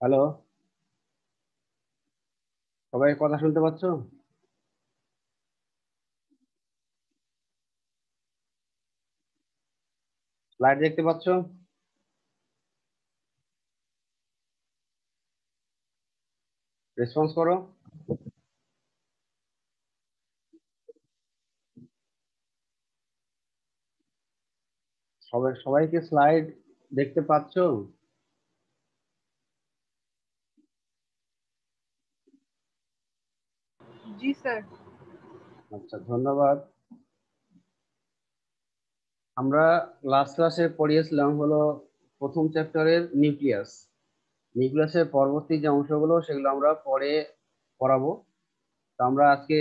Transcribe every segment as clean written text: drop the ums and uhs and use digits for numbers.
Hello, সবাই কথা শুনতে পাচ্ছো? স্লাইড দেখতে পাচ্ছো? রেসপন্স করো। সবাইকে স্লাইড দেখতে পাচ্ছো? জি স্যার। আচ্ছা, ধন্যবাদ। আমরা লাস্ট ক্লাসে পড়িয়েছিলাম হলো প্রথম চ্যাপ্টারের নিউক্লিয়াস। নিউক্লিয়াসের পরবর্তী যে অংশগুলো সেগুলো আমরা পরে পড়াবো। তো আমরা আজকে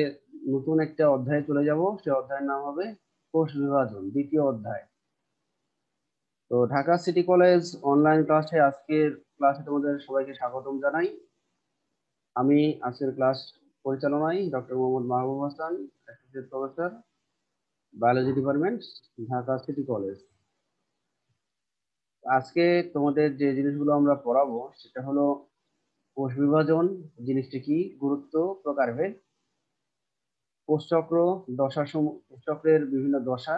নতুন একটা অধ্যায়ে চলে যাব। সে অধ্যায়ের নাম হবে কোষ বিভাজন, দ্বিতীয় অধ্যায়। তো ঢাকা সিটি কলেজ অনলাইন ক্লাসে আজকের ক্লাসে তোমাদের সবাইকে স্বাগতম জানাই। আমি আজকের ক্লাস পরিচালনায় doctor Mohammad Mahbub Hasan, associate professor, biology department, Dhaka city college. আজকে তোমাদের যে জিনিসগুলো আমরা পড়াবো সেটা হলো কোষ বিভাজন জিনিসটি কি, গুরুত্ব, প্রকারভেদ, কোষচক্র, কোষচক্রের বিভিন্ন দশা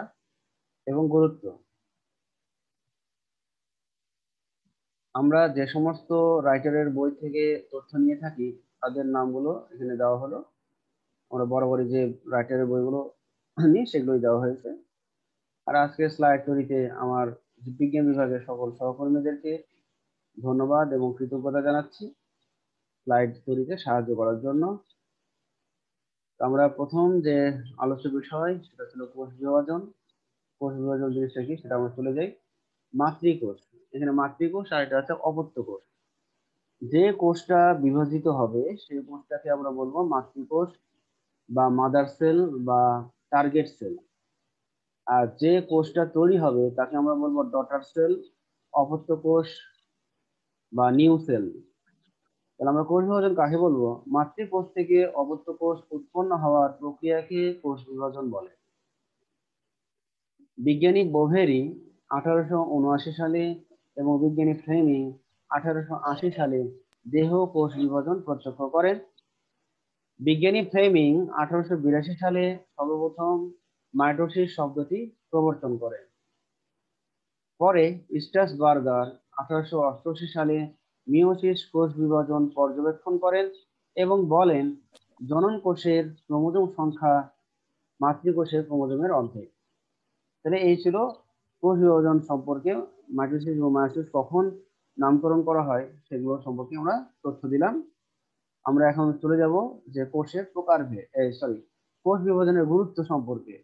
এবং গুরুত্ব। আমরা যে সমস্ত রাইটারের বই থেকে তথ্য নিয়ে থাকি তাদের নামগুলো এখানে দেওয়া হলো। আমরা বরাবরই যে রাইটারের বইগুলো নিই সেগুলোই দেওয়া হয়েছে। আর আজকে স্লাইড তৈরিতে আমার বিজ্ঞান বিভাগের সকল সহকর্মীদেরকে ধন্যবাদ এবং কৃতজ্ঞতা জানাচ্ছি স্লাইড তৈরিতে সাহায্য করার জন্য। আমরা প্রথম যে আলোচ্য বিষয় সেটা ছিল কোষ বিভাজন। কোষ বিভাজন জিনিসটা কি সেটা আমরা চলে যাই। মাতৃকোষ, এখানে মাতৃকোষ আর এটা হচ্ছে অপত্য কোষ। যে কোষটা বিভাজিত হবে সেই কোষটাকে আমরা বলবো মাতৃকোষ বা মাদার সেল বা টার্গেট সেল। আর যে কোষটা তৈরি হবে তাকে আমরা বলবো ডটার সেল, অপত্য কোষ বা নিউ সেল। তাহলে আমরা কোষ বিভাজন কাকে বলবো? মাতৃকোষ থেকে অপত্য কোষ উৎপন্ন হওয়ার প্রক্রিয়াকে কোষ বিভাজন বলে। বিজ্ঞানী বোভেরি 1879 সালে এবং বিজ্ঞানী ফ্লেমিং 1880 সালে দেহ কোষ বিভাজন প্রত্যক্ষ করেন। বিজ্ঞানী ফ্লেমিং 1882 সালে সর্বপ্রথম মাইটোসিস শব্দটি প্রবর্তন করেন। পরে স্ট্রাসবার্গার 1888 সালে মিওসিস কোষ বিভাজন পর্যবেক্ষণ করেন এবং বলেন জনন কোষের ক্রোমোজোম সংখ্যা মাতৃকোষের ক্রোমোজোমের অর্ধেক। তাহলে এই ছিল কোষ বিভাজন সম্পর্কে। মাইটোসিস এবং মায়োসিস কখন নামকরণ করা হয় সেগুলো সম্পর্কে আমরা তথ্য দিলাম। আমরা এখন চলে যাব যে কোষের প্রকারভেদ, কোষ বিভাজনের গুরুত্ব সম্পর্কে।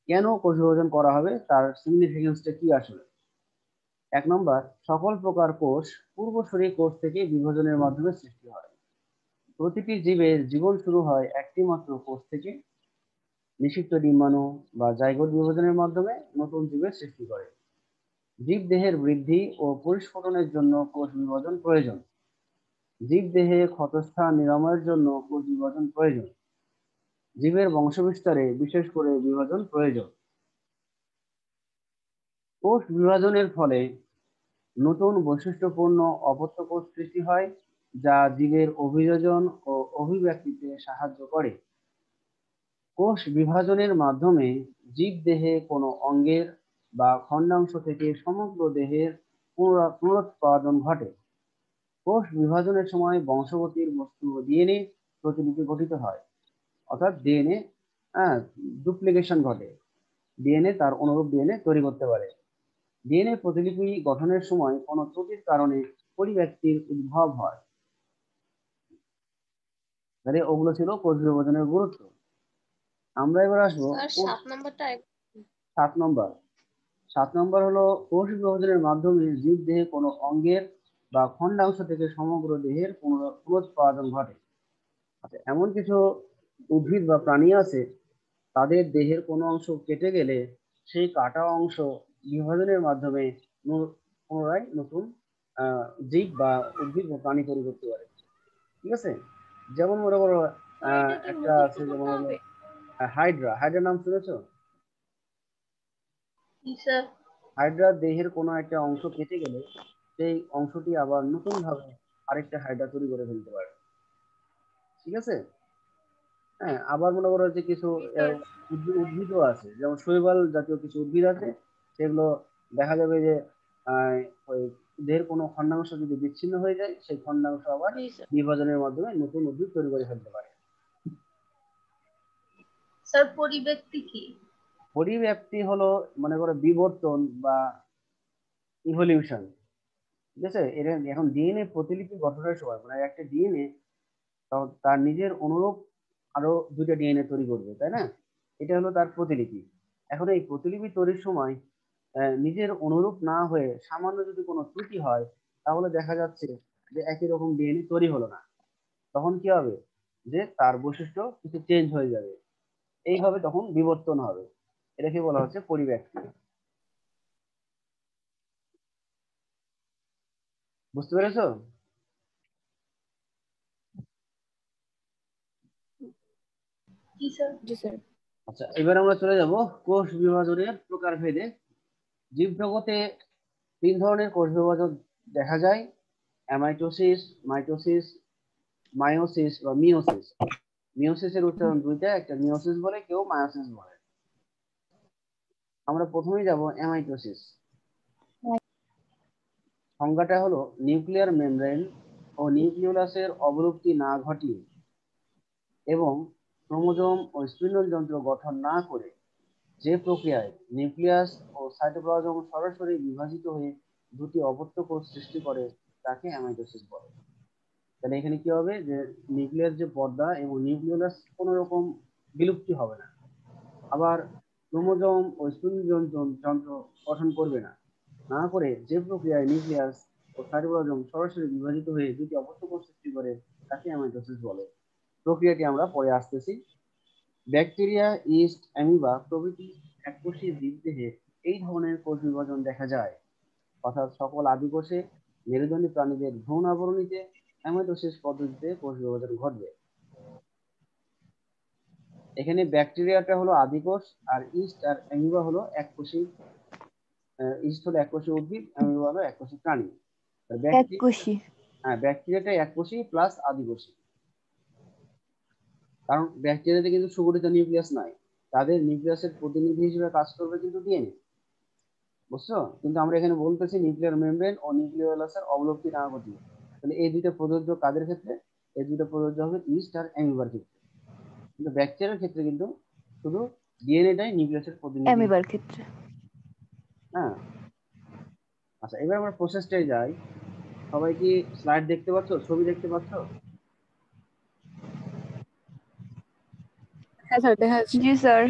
কেন কোষ বিভাজন করা হবে, তার সিগনিফিকেন্সটা কি আসলে। 1 নম্বর, সকল প্রকার কোষ পূর্বসূরি কোষ থেকে বিভাজনের মাধ্যমে সৃষ্টি হয়। প্রতিটি জীবের জীবন শুরু হয় একটি মাত্র কোষ থেকে। নিষিক্ত ডিম্বাণু বা জাইগোট বিভাজনের মাধ্যমে নতুন জীবের সৃষ্টি করে। জীবদেহের বৃদ্ধি ও পরিস্ফুটনের জন্য কোষ বিভাজন প্রয়োজন। জীবদেহে ক্ষতস্থান নিরাময়ের জন্য কোষ বিভাজন প্রয়োজন। জীবের বংশবিস্তারে বিশেষ করে বিভাজন প্রয়োজন। কোষ বিভাজনের ফলে নতুন বৈশিষ্ট্যপূর্ণ অপত্য কোষ সৃষ্টি হয় যা জীবের অভিযোজন ও অভিব্যক্তিতে সাহায্য করে। কোষ বিভাজনের মাধ্যমে জীবদেহে কোনো অঙ্গের বা খণ্ডাংশ থেকে সমগ্র দেহের পুনরুৎপাদন ঘটে। কোষ বিভাজনের সময় বংশগতির বস্তু ডিএনএ প্রতিলিপি গঠিত হয়, অর্থাৎ ডিএনএ ডুপ্লিকেশন ঘটে। ডিএনএ তার অনুরূপ ডিএনএ তৈরি করতে পারে। ডিএনএ প্রতিলিপি গঠনের সময় কোনো ত্রুটির কারণে পরিব্যক্তির উদ্ভব হয়। তাহলে ওগুলো ছিল কোষ বিভাজনের গুরুত্ব। আমরা এবার আসবো স্যার 7 নম্বরটা 7 নম্বর। 7 নম্বর হলো কোষ বিভাজনের মাধ্যমে জীবদেহে কোনো অঙ্গের বা খণ্ডাংশ থেকে সমগ্র দেহের পুনরুৎপাদন ঘটে। আচ্ছা, এমন কিছু উদ্ভিদ বা প্রাণী আছে তাদের দেহের কোনো অংশ কেটে গেলে সেই কাটা অংশ বিভাজনের মাধ্যমে পুনরায় নতুন জীব বা উদ্ভিদ বা প্রাণী তৈরি করতে পারে। ঠিক আছে, যেমন মনে করো স্যার এটা কি একটা মুখস্থ আছে, যেমন করতে হলো হবে? হাইড্রা। হাইড্রার নাম শুনেছো? জি স্যার। হাইড্রা দেহের কোনো একটা অংশ কেটে গেলে সেই অংশটি আবার নতুন ভাবে আরেকটা হাইড্রা তৈরি করে ফেলতে পারে। ঠিক আছে? হ্যাঁ, আবার মনে করো যে কিছু স্যার। উদ্ভিদও আছে, যেমন শৈবাল জাতীয় কিছু উদ্ভিদ আছে, সেগুলো দেখা যাবে যে ওই দেহের কোনো খণ্ডাংশ যদি বিচ্ছিন্ন হয়ে যায়, সেই খণ্ডাংশ আবার জি স্যার। বিভাজনের মাধ্যমে নতুন উদ্ভিদ তৈরি করে ফেলতে পারে। স্যার পরিব্যক্তি কি? পরিব্যাপ্তি হলো মনে করো বিবর্তন বা ইভলিউশন। ঠিক আছে? এটা এখন ডিএনএ প্রতিলিপি গঠনের সময় মানে একটা ডিএনএ তার নিজের অনুরূপ আরো দুইটা ডিএনএ তৈরি করবে, তাই না? এটা হলো তার প্রতিলিপি। এখন এই প্রতিলিপি তৈরির সময় নিজের অনুরূপ না হয়ে সামান্য যদি কোনো ত্রুটি হয়, তাহলে দেখা যাচ্ছে যে একই রকম ডিএনএ তৈরি হলো না। তখন কি হবে? যে তার বৈশিষ্ট্য কিছু চেঞ্জ হয়ে যাবে, এইভাবে তখন বিবর্তন হবে। এটাকে বলা হচ্ছে পরিব্যক্তি। বুঝতে পেরেছো? জি স্যার। জি স্যার। আচ্ছা, এবার আমরা চলে যাব কোষ বিভাজনের প্রকারভেদে। জীবজগতে 3 ধরনের কোষ বিভাজন দেখা যায়: অ্যামাইটোসিস, মাইটোসিস, মায়োসিস বা মিওসিস। মিওসিসের উচ্চারণ দুইটা, একটা মিওসিস বলে, কেউ মায়োসিস বলে। আমরা প্রথমেই যাব অ্যামাইটোসিস। সংজ্ঞাটা হলো নিউক্লিয়ার মেমব্রেন ও নিউক্লিওলাসের অবলুপ্তি না ঘটিয়ে এবং ক্রোমোজোম ও স্পিন্ডল যন্ত্র গঠন না করে যে প্রক্রিয়ায় নিউক্লিয়াস ও সাইটোপ্লাজম সরাসরি বিভাজিত হয়ে দুটি অপত্য কোষ সৃষ্টি করে, তাকে অ্যামাইটোসিস বলে। তাহলে এখানে কি হবে, যে নিউক্লিয়াস যে পর্দা এবং নিউক্লিওলাস কোনো রকম বিলুপ্তি হবে না, আবার ক্রোমোজোম ও স্পিন্ডল যন্ত্র গঠন করবে না, না করে যে প্রক্রিয়ায় নিউক্লিয়াস ও সাইটোপ্লাজম সরাসরি বিভাজিত হয়ে দুটি অপত্য কোষ সৃষ্টি করে, তাকে অ্যামাইটোসিস বলে। প্রক্রিয়াটি আমরা পরে আসতেছি। ব্যাকটেরিয়া, ইস্ট, অ্যামিবা প্রভৃতি এককোষী জীবদেহে এই ধরনের কোষ বিভাজন দেখা যায়, অর্থাৎ সকল আদিকোষে মেরুদণ্ডী প্রাণীদের ভ্রূণ আবরণীতে অ্যামাইটোসিস পদ্ধতিতে কোষ বিভাজন ঘটবে। এখানে ব্যাকটেরিয়াটা হলো আদিকোষ, আর ইস্ট আর অ্যামিবা হলো এককোষী। ইস্ট হলো এককোষী উদ্ভিদ, অ্যামিবা হলো এককোষী প্রাণী। এককোষী। হ্যাঁ, ব্যাকটেরিয়াটা এককোষী প্লাস আদিকোষী, কারণ ব্যাকটেরিয়াতে কিন্তু সুগঠিত নিউক্লিয়াস নাই, তাদের নিউক্লিয়াসের প্রতিনিধি হিসেবে কাজ করবে কিন্তু ডিএনএ। বুঝছো? কিন্তু আমরা এখানে বলতেছি নিউক্লিয়ার মেমব্রেন ও নিউক্লিওলাসের অবলুপ্তি না ঘটিয়ে। তাহলে এই দুইটা প্রযোজ্য কাদের ক্ষেত্রে? এই দুইটা প্রযোজ্য হবে ইস্ট আর অ্যামিবার ক্ষেত্রে। কিন্তু ব্যাকটেরিয়ার ক্ষেত্রে কিন্তু শুধু ডিএনএটাই নিউক্লিয়াসের প্রতিনিধি। অ্যামিবার ক্ষেত্রে। হ্যাঁ। আচ্ছা, এবার আমরা প্রসেসটাই যাই। সবাই কি স্লাইড দেখতে পাচ্ছ, ছবি দেখতে পাচ্ছ? হ্যাঁ স্যার, দেখা যাচ্ছে। জি স্যার।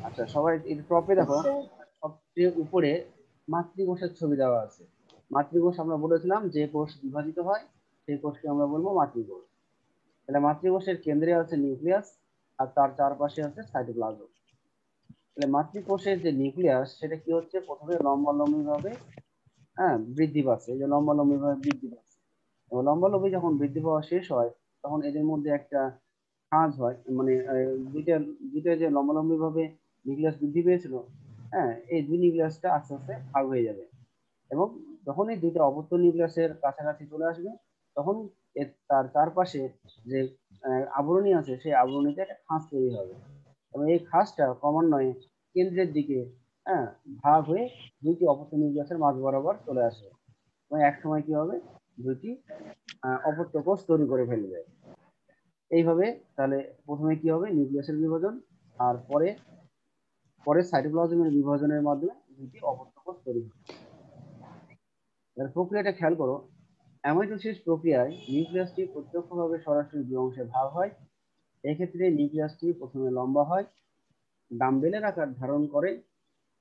আচ্ছা, সবাই একটু টপে দেখো, সবচেয়ে উপরে মাতৃকোষের ছবি দেওয়া আছে। মাতৃকোষ আমরা বলেছিলাম যে কোষ বিভাজিত হয় সেই কোষকে আমরা বলবো মাতৃকোষ। তাহলে মাতৃকোষের কেন্দ্রে আছে নিউক্লিয়াস আর তার চারপাশে আছে সাইটোপ্লাজম। তাহলে মাতৃকোষের যে নিউক্লিয়াস সেটা কি হচ্ছে, প্রথমে লম্বালম্বি ভাবে বৃদ্ধি পাচ্ছে, এই যে লম্বালম্বি ভাবে বৃদ্ধি পাচ্ছে, এবং লম্বালম্বি যখন বৃদ্ধি পাওয়া শেষ হয়, তখন এদের মধ্যে একটা খাঁজ হয়, মানে দুইটা দুইটা যে লম্বালম্বি ভাবে নিউক্লিয়াস বৃদ্ধি পেয়েছিল, এই দুই নিউক্লিয়াসটা আস্তে আস্তে ভাগ হয়ে যাবে, এবং যখন এই দুইটা অপত্য নিউক্লিয়াসের কাছাকাছি চলে আসবে, তখন তার চারপাশে যে আবরণী আছে সেই আবরণীতে একটা খাঁজ তৈরি হবে, এবং এই খাঁজটা ক্রমান্বয়ে কেন্দ্রের দিকে হ্যাঁ ভাগ হয়ে দুইটি অপত্য নিউক্লিয়াসের মাঝ বরাবর চলে আসে, এবং এক সময় কি হবে, দুইটি অপত্য কোষ তৈরি করে ফেলবে। এইভাবে তাহলে প্রথমে কি হবে, নিউক্লিয়াসের বিভাজন, আর পরে পরে সাইটোপ্লাজমের বিভাজনের মাধ্যমে দুইটি অপত্য কোষ তৈরি হবে। এর প্রক্রিয়াটা খেয়াল করো। অ্যামাইটোসিস প্রক্রিয়ায় নিউক্লিয়াসটি প্রত্যক্ষভাবে সরাসরি দুই অংশে ভাগ হয়। এক্ষেত্রে নিউক্লিয়াসটি প্রথমে লম্বা হয়, ডাম্বেলের আকার ধারণ করে,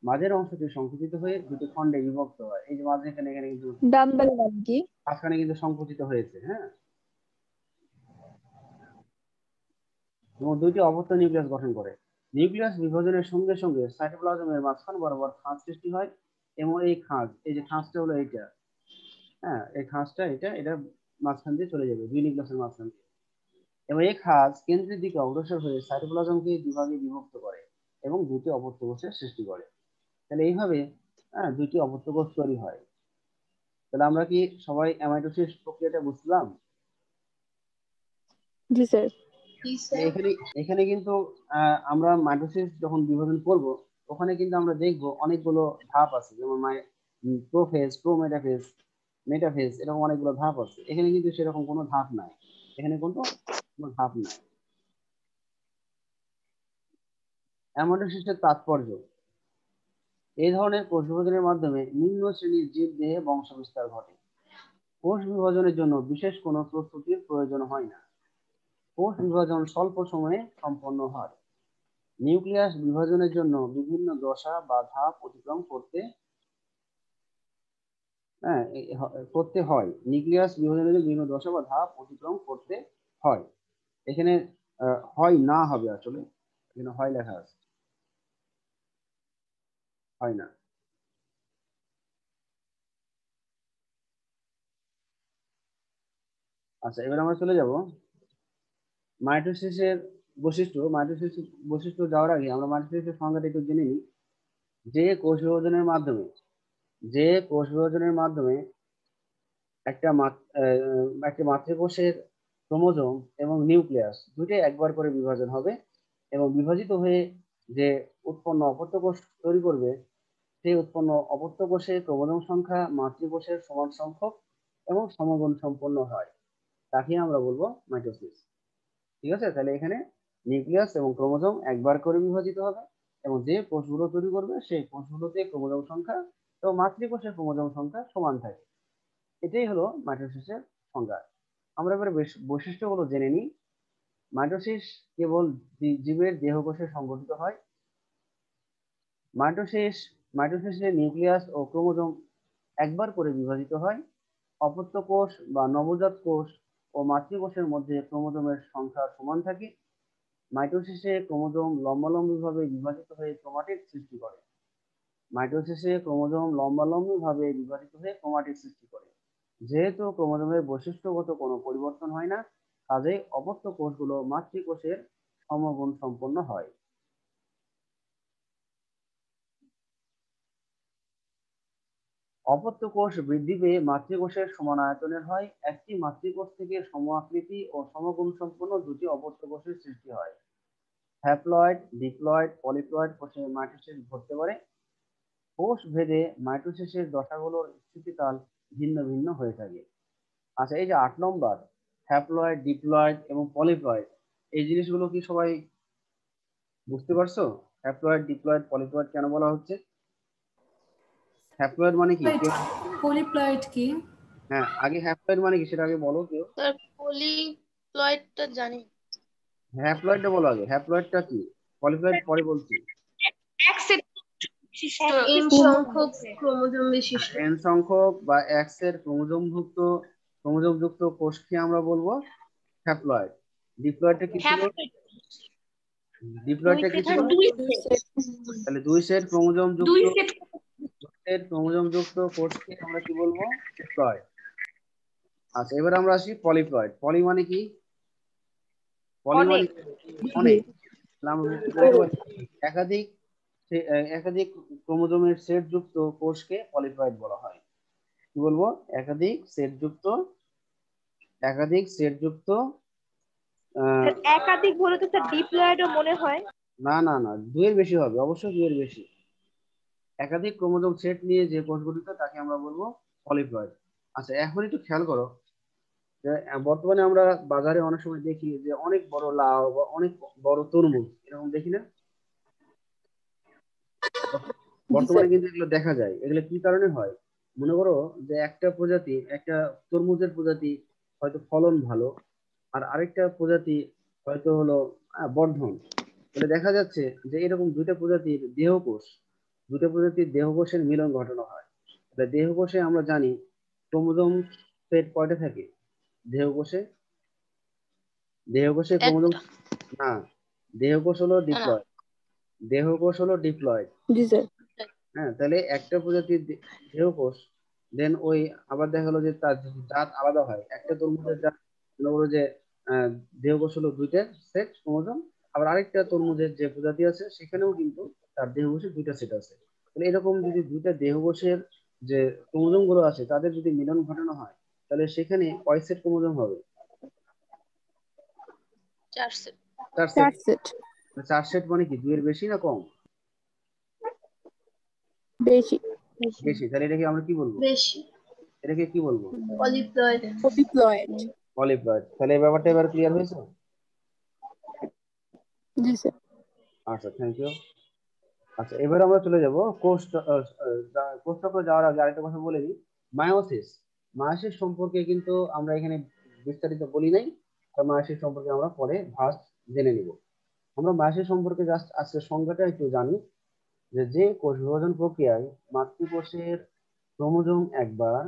মাঝের অংশটি সংকুচিত হয়ে দুটি খণ্ডে বিভক্ত হয়। এই যে মাঝখানে এখানে কিন্তু ডাম্বেল মানে কি? মাঝখানে কিন্তু সংকুচিত হয়েছে, হ্যাঁ, এবং দুইটি অপত্য নিউক্লিয়াস গঠন করে। নিউক্লিয়াস বিভাজনের সঙ্গে সঙ্গে সাইটোপ্লাজমের মাঝখান বরাবর খাঁজ সৃষ্টি হয়, এবং এই খাঁজ, এই যে খাঁজটা হলো এইটা, এই খাঁজটা এটা এটা মাঝখান দিয়ে চলে যাবে দুই নিউক্লিয়াসের মাঝখান দিয়ে, এবং এই খাঁজ কেন্দ্রের দিকে অগ্রসর হয়ে সাইটোপ্লাজমকে দুভাগে বিভক্ত করে এবং দুটি অপত্য কোষের সৃষ্টি করে। তাহলে এইভাবে দুইটি অপত্য কোষ তৈরি হয়। তাহলে আমরা কি সবাই অ্যামাইটোসিস প্রক্রিয়াটা বুঝলাম? জি স্যার। এখানে এখানে কিন্তু আমরা মাইটোসিস যখন বিভাজন করব ওখানে কিন্তু আমরা দেখব অনেকগুলো ধাপ আছে, যেমন প্রোফেজ, প্রোমেটাফেজ, মেটাফেজ, এরকম অনেকগুলো ধাপ আছে। এখানে কিন্তু সেরকম কোনো ধাপ নাই, এখানে কোনো ধাপ নাই। অ্যামাইটোসিসের তাৎপর্য: এই ধরনের কোষ বিভাজনের মাধ্যমে নিম্ন শ্রেণীর জীব দেহে বংশ বিস্তার ঘটে। কোষ বিভাজনের জন্য বিশেষ কোনো প্রস্তুতির প্রয়োজন হয় না। কোষ বিভাজন স্বল্প সময়ে সম্পন্ন হয়। নিউক্লিয়াস বিভাজনের জন্য বিভিন্ন দশা বা ধাপ অতিক্রম করতে হয়। নিউক্লিয়াস বিভাজনের জন্য বিভিন্ন দশা বা ধাপ অতিক্রম করতে হয়। এখানে হয় না হবে, আসলে এখানে হয় লেখা আছে, হয় না। আচ্ছা, এবার আমরা চলে যাব মাইটোসিসের বৈশিষ্ট্য। মাইটোসিস বৈশিষ্ট্য যাওয়ার আগে আমরা মাইটোসিসের সংজ্ঞাটা একটু জেনে নিই। যে কোষ বিভাজনের মাধ্যমে যে কোষ বিভাজনের মাধ্যমে একটা একটা মাতৃকোষের ক্রোমোজোম এবং নিউক্লিয়াস দুটোই একবার করে বিভাজন হবে এবং বিভাজিত হয়ে যে উৎপন্ন অপত্য কোষ তৈরি করবে, সেই উৎপন্ন অপত্য কোষের ক্রোমোজোম সংখ্যা মাতৃকোষের সমান সংখ্যক এবং সমগুণ সম্পন্ন হয়, তাকে আমরা বলবো মাইটোসিস। ঠিক আছে, তাহলে এখানে নিউক্লিয়াস এবং ক্রোমোজোম একবার করে বিভাজিত হবে এবং যে কোষগুলো তৈরি করবে সেই কোষগুলোতে ক্রোমোজোম সংখ্যা এবং মাতৃকোষের ক্রোমোজোম সংখ্যা সমান থাকে। এটাই হলো মাইটোসিসের সংজ্ঞা। আমরা এবারে বৈশিষ্ট্যগুলো জেনে নিই। মাইটোসিস কেবল জীবের দেহকোষে সংঘটিত হয়। মাইটোসিসে নিউক্লিয়াস ও ক্রোমোজোম একবার করে বিভাজিত হয়। অপত্য কোষ বা নবজাত কোষ ও মাতৃকোষের মধ্যে ক্রোমোজোমের সংখ্যা সমান থাকে। মাইটোসিসে ক্রোমোজোম লম্বালম্বিভাবে বিভাজিত হয়ে ক্রোমাটিড সৃষ্টি করে। মাইটোসিসে ক্রোমোজোম লম্বালম্বিভাবে বিভাজিত হয়ে ক্রোমাটিড সৃষ্টি করে। যেহেতু ক্রোমোজোমের বৈশিষ্ট্যগত কোনো পরিবর্তন হয় না, কাজেই অপত্য কোষগুলো মাতৃকোষের সমগুণ সম্পন্ন হয়। অপত্য কোষ বৃদ্ধি পেয়ে মাতৃকোষের সমান আয়তনের হয়। একটি মাতৃকোষ থেকে সম আকৃতি ও সমগুণ সম্পন্ন দুটি অপত্য কোষের সৃষ্টি হয়। হ্যাপ্লয়েড, ডিপ্লয়েড, পলিপ্লয়েড কোষে মাইটোসিস ঘটতে পারে। কোষ ভেদে মাইটোসিসের দশাগুলোর স্থিতিকাল ভিন্ন ভিন্ন হয়ে থাকে। আচ্ছা, এই যে 8 নম্বর হ্যাপ্লয়েড, ডিপ্লয়েড এবং পলিপ্লয়েড, এই জিনিসগুলো কি সবাই বুঝতে পারছো? হ্যাপ্লয়েড, ডিপ্লয়েড, পলিপ্লয়েড কেন বলা হচ্ছে? হ্যাপ্লয়েড মানে কি? পলিপ্লয়েড কি? হ্যাঁ, আগে হ্যাপ্লয়েড মানে কি সেটা আগে বলো কেউ। স্যার পলিপ্লয়েডটা জানি। হ্যাপ্লয়েডটা বলো আগে, হ্যাপ্লয়েডটা কি, পলিপ্লয়েড পরে বলছি। এন সংখ্যক ক্রোমোজোম বিশিষ্ট। এন সংখ্যক বা এক্স এর ক্রোমোজোমযুক্ত কোষকে আমরা বলবো হ্যাপ্লয়েড। ডিপ্লয়েডটা কি ছিল? ডিপ্লয়েডটা কি ছিল? তাহলে দুই সেট ক্রোমোজোম যুক্ত কোষকে আমরা কি বলবো? ডিপ্লয়েড। আচ্ছা, এবার আমরা আসি পলিপ্লয়েড। পলি মানে কি? পলি মানে অনেক। আমরা বলতে পারি একাধিক একাধিক ক্রোমোজোমের সেট যুক্ত কোষকে পলিপ্লয়েড বলা হয়। কি বলবো? একাধিক সেট যুক্ত একাধিক বলে তো স্যার ডিপ্লয়েডও মনে হয়। না না না, দুইয়ের বেশি হবে, অবশ্যই দুইয়ের বেশি। একাধিক ক্রোমোজোম সেট নিয়ে যে কোষ গঠিত তাকে আমরা বলবো পলিপ্লয়েড। আচ্ছা, এখন একটু খেয়াল করো যে বর্তমানে আমরা বাজারে অনেক সময় দেখি যে অনেক বড় লাউ বা অনেক বড় তরমুজ এরকম দেখি না? বর্তমানে কিন্তু এগুলো দেখা যায়। এগুলো কি কারণে হয়? মনে করো যে একটা তরমুজের প্রজাতি হয়তো ফলন ভালো, আর আরেকটা প্রজাতি হয়তো হলো বর্ধন। তাহলে দেখা যাচ্ছে যে এরকম দুটো প্রজাতির দেহকোষের মিলন ঘটানো হয়। তাহলে দেহকোষে আমরা জানি ক্রোমোজোম সেট কয়টা থাকে? দেহকোষে ক্রোমোজোম না, দেহকোষ হলো ডিপ্লয়েড। জি স্যার। হ্যাঁ, তাহলে একটা প্রজাতির দেহকোষ, দেন ওই আবার দেখা গেলো যে তার জাত আলাদা হয়। একটা তরমুজের জাত মনে করো যে আহ, দেহকোষ হলো দুইটা সেট ক্রোমোজোম, আবার আরেকটা তরমুজের যে প্রজাতি আছে সেখানেও কিন্তু তার দেহকোষে দুইটা সেট আছে। তাহলে এরকম যদি দুইটা দেহকোষের যে ক্রোমোজোম গুলো আছে তাদের যদি মিলন ঘটানো হয় তাহলে সেখানে কয় সেট ক্রোমোজোম হবে? 4 সেট। 4 সেট। 4 সেট। 4 সেট মানে কি 2 এর বেশি না কম? বেশি। বেশি। তাহলে এটাকে আমরা কি বলবো? বেশি। এটাকে কি বলবো? পলিপ্লয়েড। পলিপ্লয়েড। পলিপ্লয়েড। তাহলে এই ব্যাপারটা এবার ক্লিয়ার হয়েছে? জি স্যার। আচ্ছা, থ্যাংক ইউ। আচ্ছা, এবার আমরা চলে যাব কোষ চক্র যাওয়ার আগে আরেকটা কথা বলে দিই। মায়োসিস। মায়োসিস সম্পর্কে কিন্তু আমরা এখানে বিস্তারিত বলি নাই, আর মায়োসিস সম্পর্কে আমরা পরে ফার্স্ট জেনে নিব। আমরা মায়োসিস সম্পর্কে জাস্ট আজকে সংজ্ঞাটা একটু জানি, যে কোষ বিভাজন প্রক্রিয়ায় মাতৃকোষের ক্রোমোজোম একবার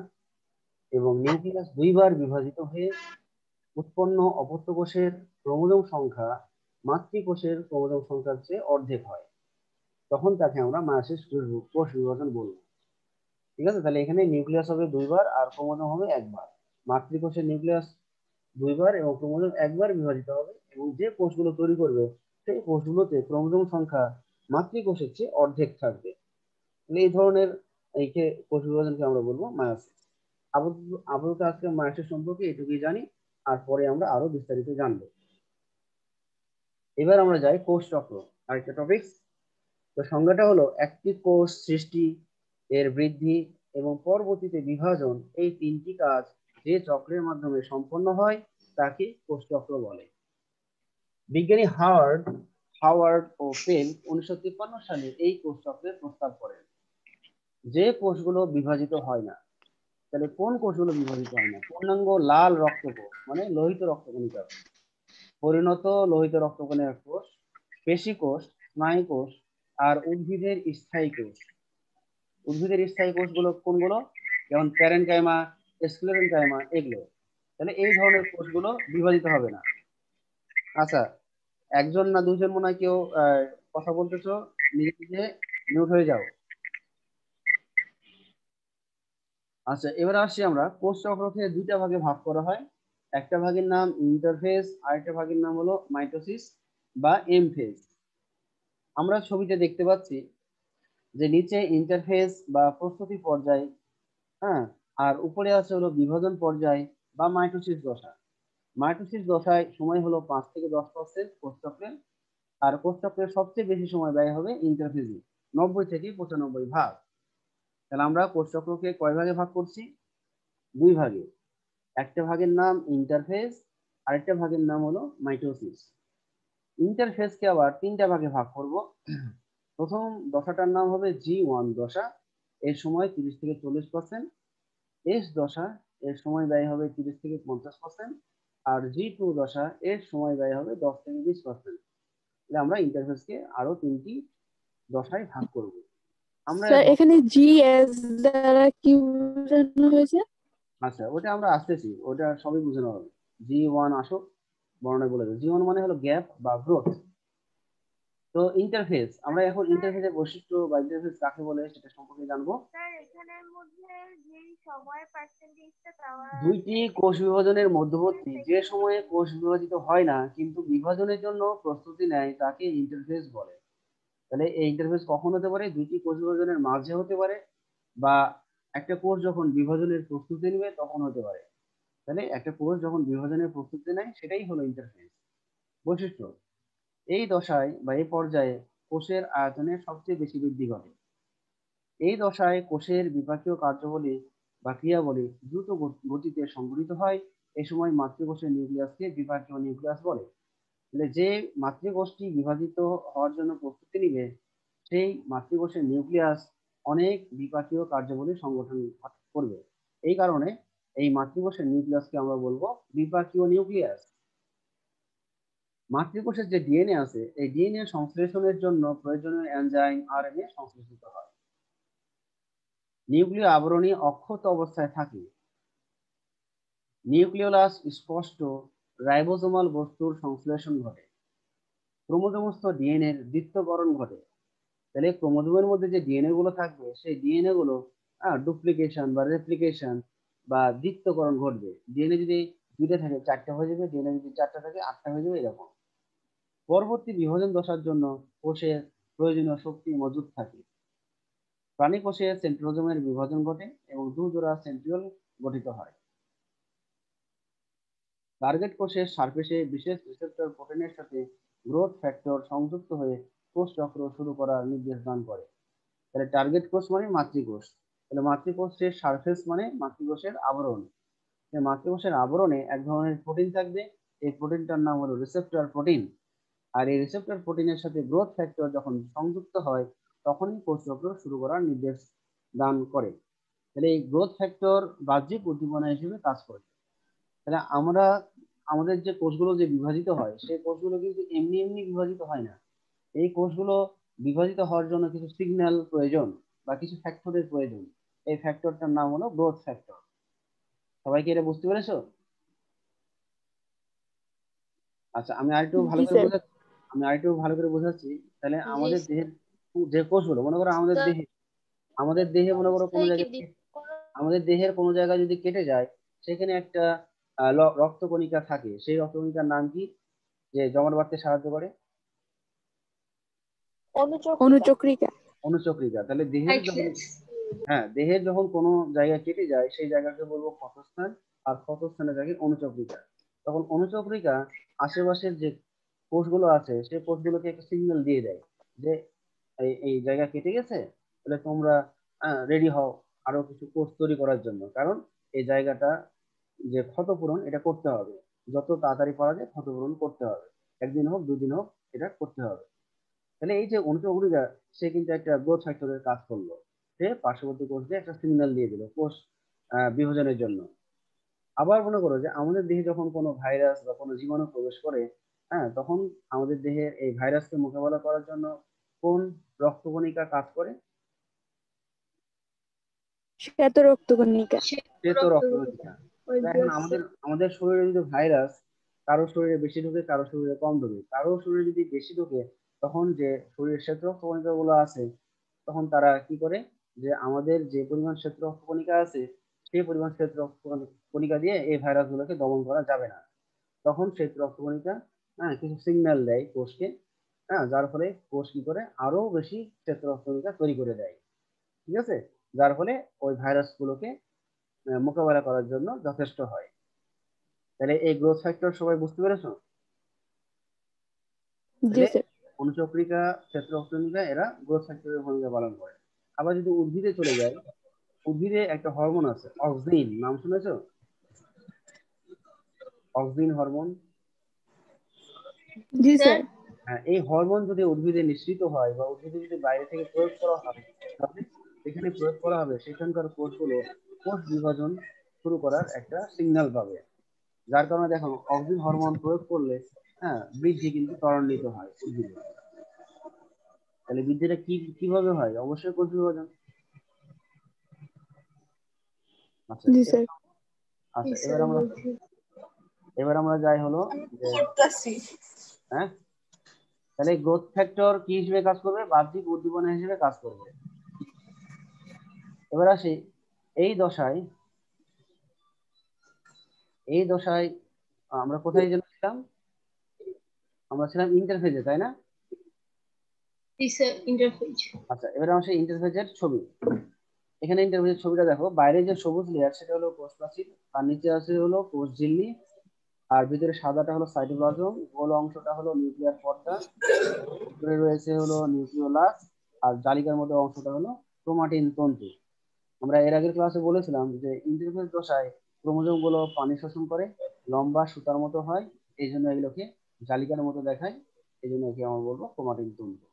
এবং নিউক্লিয়াস দুইবার বিভাজিত হয়ে উৎপন্ন অপত্য কোষের ক্রোমোজোম সংখ্যা মাতৃকোষের ক্রোমোজোম সংখ্যার চেয়ে অর্ধেক হয়, তখন তাকে আমরা মায়োসিস কোষ বিভাজন বলবো। ঠিক আছে, তাহলে এখানে নিউক্লিয়াস হবে দুইবার আর ক্রোমোজোম হবে একবার। মাতৃকোষের নিউক্লিয়াস দুইবার এবং ক্রোমোজোম একবার বিভাজিত হবে, এবং যে কোষগুলো তৈরি করবে সেই কোষগুলোতে ক্রোমোজোম সংখ্যা মাতৃকোষের চেয়ে অর্ধেক থাকবে। তাহলে এই ধরনের এই কোষ বিভাজনকে আমরা বলবো মায়োসিস। আপাতত আপাতত আজকে মায়োসিস সম্পর্কে এটুকুই জানি, আর পরে আমরা আরো বিস্তারিত জানবো। এবার আমরা যাই কোষ চক্র, আরেকটা টপিক। তো সংজ্ঞাটা হলো একটি কোষ সৃষ্টি, এর বৃদ্ধি এবং পরবর্তীতে বিভাজন, এই তিনটি কাজ যে চক্রের মাধ্যমে সম্পন্ন হয় তাকে কোষ চক্র বলে। বিজ্ঞানী হাওয়ার্ড ও পেন 1953 সালে এই কোষ চক্রের প্রস্তাব করেন। যে কোষগুলো বিভাজিত হয় না, তাহলে কোন কোষগুলো বিভাজিত হয় না? পূর্ণাঙ্গ লাল রক্তকোষ মানে লোহিত রক্তকণিকা, পরিণত লোহিত রক্তকণিকা কোষ, পেশি কোষ, স্নায়ু কোষ, আর উদ্ভিদের স্থায়ী কোষ। উদ্ভিদের স্থায়ী কোষগুলো কোনগুলো? যেমন প্যারেনকাইমা, স্ক্লেরেনকাইমা, এগুলো। তাহলে এই ধরনের কোষগুলো বিভাজিত হবে না। আচ্ছা, একজন না দুজন মনে হয় কেউ কথা বলতেছো, নিজে নিজে মিউট হয়ে যাও। আচ্ছা, এবার আসছি আমরা কোষ চক্রকে দুইটা ভাগে ভাগ করা হয়। একটা ভাগের নাম ইন্টারফেজ, আরেকটা ভাগের নাম হলো মাইটোসিস বা এম ফেজ। আমরা ছবিতে দেখতে পাচ্ছি যে নিচে ইন্টারফেজ বা প্রস্তুতি পর্যায়, হ্যাঁ, আর উপরে আছে হলো বিভাজন পর্যায় বা মাইটোসিস দশা। মাইটোসিস দশায় সময় হলো 5 থেকে 10% কোষ চক্রের, আর কোষ চক্রের সবচেয়ে বেশি সময় ব্যয় হবে ইন্টারফেজে, 90 থেকে 95 ভাগ। তাহলে আমরা কোষ চক্রকে কয় ভাগে ভাগ করছি? 2 ভাগে। একটা ভাগের নাম ইন্টারফেজ, আরেকটা ভাগের নাম হলো মাইটোসিস। ইন্টারফেজকে আবার 3টা ভাগে ভাগ করব। প্রথম দশাটার নাম হবে G1 দশা, এর সময় 30 থেকে 40%। এস দশা, এর সময় ব্যয় হবে 30 থেকে 50%। আর G2 দশা, এর সময় ব্যয় হবে 10 থেকে 20%। তাহলে আমরা ইন্টারফেসকে আরো 3টি দশায় ভাগ করব। আমরা স্যার এখন, এখানে জিএস দ্বারা কি বোঝানো হয়েছে? আচ্ছা ওটা আমরা আসতেছি, ওটা সবই বুঝানো হবে। G1 আসো, বর্ণনায় বলে দেবো। G1 মানে হলো গ্যাপ বা গ্রোথ। তো ইন্টারফেস, আমরা এখন ইন্টারফেসের বৈশিষ্ট্য বা ইন্টারফেস কাকে বলে সেটা সম্পর্কে জানবো। স্যার এখানের মধ্যে যে সময় পার্সেন্টেজটা দেওয়া দুইটি কোষ বিভাজনের মধ্যবর্তী যে সময়ে কোষ বিভাজিত হয় না কিন্তু বিভাজনের জন্য প্রস্তুতি নেয় তাকে ইন্টারফেস বলে। তাহলে এই ইন্টারফেস কখন হতে পারে? দুইটি কোষ বিভাজনের মাঝে হতে পারে, বা একটা কোষ যখন বিভাজনের প্রস্তুতি নেবে তখন হতে পারে। তাহলে একটা কোষ যখন বিভাজনের প্রস্তুতি নেয় সেটাই হলো ইন্টারফেস। বৈশিষ্ট্য, এই দশায় বা এই পর্যায়ে কোষের আয়তনের সবচেয়ে বেশি বৃদ্ধি ঘটে। এই দশায় কোষের বিপাকীয় কার্যাবলী বা ক্রিয়াবলী দ্রুত গতিতে সংঘটিত হয়। এই সময় মাতৃকোষের নিউক্লিয়াসকে বিপাকীয় নিউক্লিয়াস বলে। তাহলে যে মাতৃকোষটি বিভাজিত হওয়ার জন্য প্রস্তুতি নিবে সেই মাতৃকোষের নিউক্লিয়াস অনেক বিপাকীয় কার্যাবলী সংগঠন করবে। এই কারণে এই মাতৃকোষের নিউক্লিয়াসকে আমরা বলবো বিপাকীয় নিউক্লিয়াস। মাতৃকোষের যে ডিএনএ আছে এই ডিএনএ সংশ্লেষণের জন্য প্রয়োজনীয় এনজাইম আরএনএ সংশ্লেষিত হয়। নিউক্লিয় আবরণী অক্ষত অবস্থায় থাকে। নিউক্লিওলাস স্পষ্ট, রাইবোজোমাল বস্তুর সংশ্লেষণ ঘটে। ক্রোমোজোমস্থ ডিএনএ এর দ্বিত্বকরণ ঘটে। তাহলে ক্রোমোজোমের মধ্যে যে ডিএনএ গুলো থাকবে সেই ডিএনএ গুলো ডুপ্লিকেশন বা রেপ্লিকেশন বা দ্বিত্বকরণ ঘটবে। ডিএনএ যদি 2টা থাকে 4টা হয়ে যাবে, ডিএনএ যদি 4টা থাকে 8টা হয়ে যাবে, এরকম। পরবর্তী বিভাজন দশার জন্য কোষের প্রয়োজনীয় শক্তি মজুদ থাকে। প্রাণী কোষে সেন্ট্রোজোমের বিভাজন ঘটে এবং দুজোড়া সেন্ট্রিওল গঠিত হয়। টার্গেট কোষের সারফেসে বিশেষ রিসেপ্টর প্রোটিনের সাথে গ্রোথ ফ্যাক্টর সংযুক্ত হয়ে কোষ চক্র শুরু করার নির্দেশ দান করে। তাহলে টার্গেট কোষ মানে মাতৃকোষ। তাহলে মাতৃকোষের সারফেস মানে মাতৃকোষের আবরণ। মাতৃকোষের আবরণে এক ধরনের প্রোটিন থাকবে, এই প্রোটিনটার নাম হলো রিসেপ্টর প্রোটিন। আর এই রিসেপ্টর প্রোটিনের সাথে গ্রোথ ফ্যাক্টর যখন সংযুক্ত হয় তখনই কোষ চক্র শুরু করার নির্দেশ দান করে। তাহলে এই গ্রোথ ফ্যাক্টর বাহ্যিক উদ্দীপনা হিসেবে কাজ করে। তাহলে আমরা আমাদের যে কোষগুলো যে বিভাজিত হয় সেই কোষগুলো কিন্তু এমনি এমনি বিভাজিত হয় না। এই কোষগুলো বিভাজিত হওয়ার জন্য কিছু সিগন্যাল প্রয়োজন বা কিছু ফ্যাক্টরের প্রয়োজন। এই ফ্যাক্টরটার নাম হলো গ্রোথ ফ্যাক্টর। সবাই কি এটা বুঝতে পেরেছো? আচ্ছা, আমি আরেকটু ভালো জি করে স্যার। বোঝাচ্ছি। তাহলে জি আমাদের দেহের যে কোষগুলো, মনে করো স্যার। আমাদের দেহে মনে করো কোনো অবস্থায় কি জায়গায় কোনো আমাদের দেহের কোনো জায়গা যদি কেটে যায়, সেখানে একটা রক্তকণিকা থাকে। সেই রক্তকণিকার নাম কি, যে জমাট বাঁধতে সাহায্য করে? অনুচক্রিকা। অনুচক্রিকা। তাহলে প্লেটলেটস। দেহের যখন কোনো জায়গা কেটে যায় সেই জায়গাকে বলবো ক্ষতস্থান, আর ক্ষতস্থানের জায়গায় অনুচক্রিকা। তখন অনুচক্রিকা আশেপাশের যে কোষগুলো আছে সেই কোষগুলোকে একটা সিগন্যাল দিয়ে দেয় যে এই এই জায়গা কেটে গেছে, তাহলে তোমরা রেডি হও আরো কিছু কোষ তৈরি করার জন্য। কারণ এই জায়গাটা যে ক্ষতপূরণ এটা করতে হবে, যত তাড়াতাড়ি পারা যায় ক্ষতপূরণ করতে হবে, একদিন হোক দুদিন হোক এটা করতে হবে। তাহলে এই যে অনুচক্রিকা, সে কিন্তু একটা গ্রোথ ফ্যাক্টরের কাজ করলো। সে পার্শ্ববর্তী কোষ দিয়ে একটা সিগন্যাল দিয়ে দিল কোষ বিভাজনের জন্য। আবার মনে করো যে আমাদের দেহে যখন কোনো ভাইরাস বা কোনো জীবাণু প্রবেশ করে, তখন আমাদের দেহে এই ভাইরাসকে মোকাবেলা করার জন্য কোন রক্তকণিকা কাজ করে? শ্বেত রক্তকণিকা। শ্বেত রক্তকণিকা। এখন আমাদের আমাদের শরীরে যদি ভাইরাস কারো শরীরে বেশি ঢোকে, কারো শরীরে কম ঢোকে, কারো শরীরে যদি বেশি ঢোকে তখন যে শরীরের শ্বেত রক্তকণিকা গুলো আছে তখন তারা কি করে, যে আমাদের যে পরিমাণ শ্বেত রক্তকণিকা আছে সেই পরিমাণ শ্বেত রক্তকণিকা দিয়ে এই ভাইরাস গুলোকে দমন করা যাবে না। তখন শ্বেত রক্তকণিকা কিছু সিগন্যাল দেয় কোষকে, যার ফলে কোষ কি করে আরো বেশি শ্বেত রক্তকণিকা তৈরি করে দেয়। ঠিক আছে? যার ফলে ওই ভাইরাস গুলোকে মোকাবেলা করার জন্য যথেষ্ট হয়। তাহলে এই গ্রোথ ফ্যাক্টর সবাই বুঝতে পেরেছো? জি তাহলে স্যার। অনুচক্রিকা, শ্বেত রক্তকণিকা এরা গ্রোথ ফ্যাক্টরের ভূমিকা পালন করে। আবার যদি উদ্ভিদে চলে যায়, উদ্ভিদে একটা হরমোন আছে অক্সিন, নাম শুনেছো? Auxin hormone. জি স্যার। স্যার। হ্যাঁ, এই হরমোন যদি উদ্ভিদে নিঃসৃত হয় বা উদ্ভিদে যদি বাইরে থেকে প্রয়োগ করা হয়, তাহলে যেখানে প্রয়োগ করা হবে সেখানকার কোষগুলো কোষ বিভাজন শুরু করার একটা সিগন্যাল পাবে। যার কারণে দেখো অক্সিন হরমোন প্রয়োগ করলে বৃদ্ধি কিন্তু ত্বরান্বিত হয় উদ্ভিদে। তাহলে বৃদ্ধিটা কিভাবে হয়? অবশ্যই কোষ বিভাজন। আচ্ছা জি স্যার। আচ্ছা, এবার আমরা যাই হলো যে হ্যাঁ, তাহলে গ্রোথ ফ্যাক্টর কি হিসেবে কাজ করবে? বাহ্যিক উদ্দীপনা হিসেবে কাজ করবে। এবার আসি, এই দশায় এই দশায় আমরা কোথায় যেন ছিলাম? আমরা ছিলাম ইন্টারফেজে, তাই না? ইন্টারফেজ। আচ্ছা, এবার আমরা সেই ইন্টারফেজের ছবি। এখানে ইন্টারফেজের ছবিটা দেখো, বাইরে যে সবুজ লেয়ার সেটা হলো কোষ প্রাচীর, তার নিচে আছে হলো কোষ ঝিল্লি, আর ভিতরে সাদাটা হলো সাইটোপ্লাজম, গোল অংশটা হলো নিউক্লিয়ার পর্দা, ভিতরে রয়েছে হলো নিউক্লিওলাস, আর জালিকার মতো অংশটা হলো ক্রোমাটিন তন্তু। আমরা এর আগের ক্লাসে বলেছিলাম যে ইন্টারফেজ দশায় ক্রোমোজোম গুলো পানি শোষণ করে লম্বা সুতার মতো হয়, এই জন্য এগুলোকে জালিকার মতো দেখায়, এই জন্য একে আমরা বলবো ক্রোমাটিন তন্তু।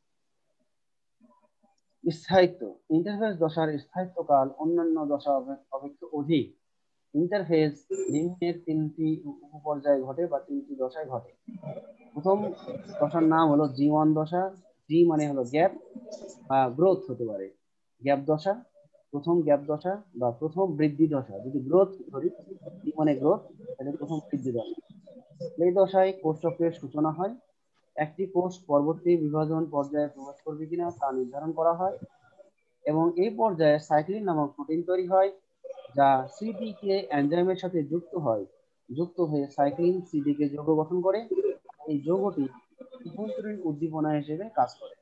স্থায়িত্ব, ইন্টারফেজ দশার স্থায়িত্বকাল অন্যান্য দশা অপেক্ষা অধিক। ইন্টারফেজ নিম্নের তিনটি উপপর্যায়ে ঘটে বা তিনটি দশায় ঘটে। প্রথম দশার নাম হলো জি1 দশা। জি মানে হলো গ্যাপ বা গ্রোথ হতে পারে। গ্যাপ দশা, প্রথম গ্যাপ দশা বা প্রথম বৃদ্ধি দশা। যদি গ্রোথ ধরি, জি মানে গ্রোথ, তাহলে প্রথম বৃদ্ধি দশা। এই দশায় কোষ চক্রের সূচনা হয়। একটি কোষ পরবর্তী বিভাজন পর্যায়ে প্রবেশ করবে কিনা তা নির্ধারণ করা হয় এবং এই পর্যায়ে সাইক্লিন নামক প্রোটিন তৈরি হয় যা সিডিকে এনজাইমের সাথে যুক্ত হয়ে সাইক্লিন সিডিকে যৌগ গঠন করে। এই যৌগটি অভ্যন্তরীণ উদ্দীপনা হিসেবে কাজ করে।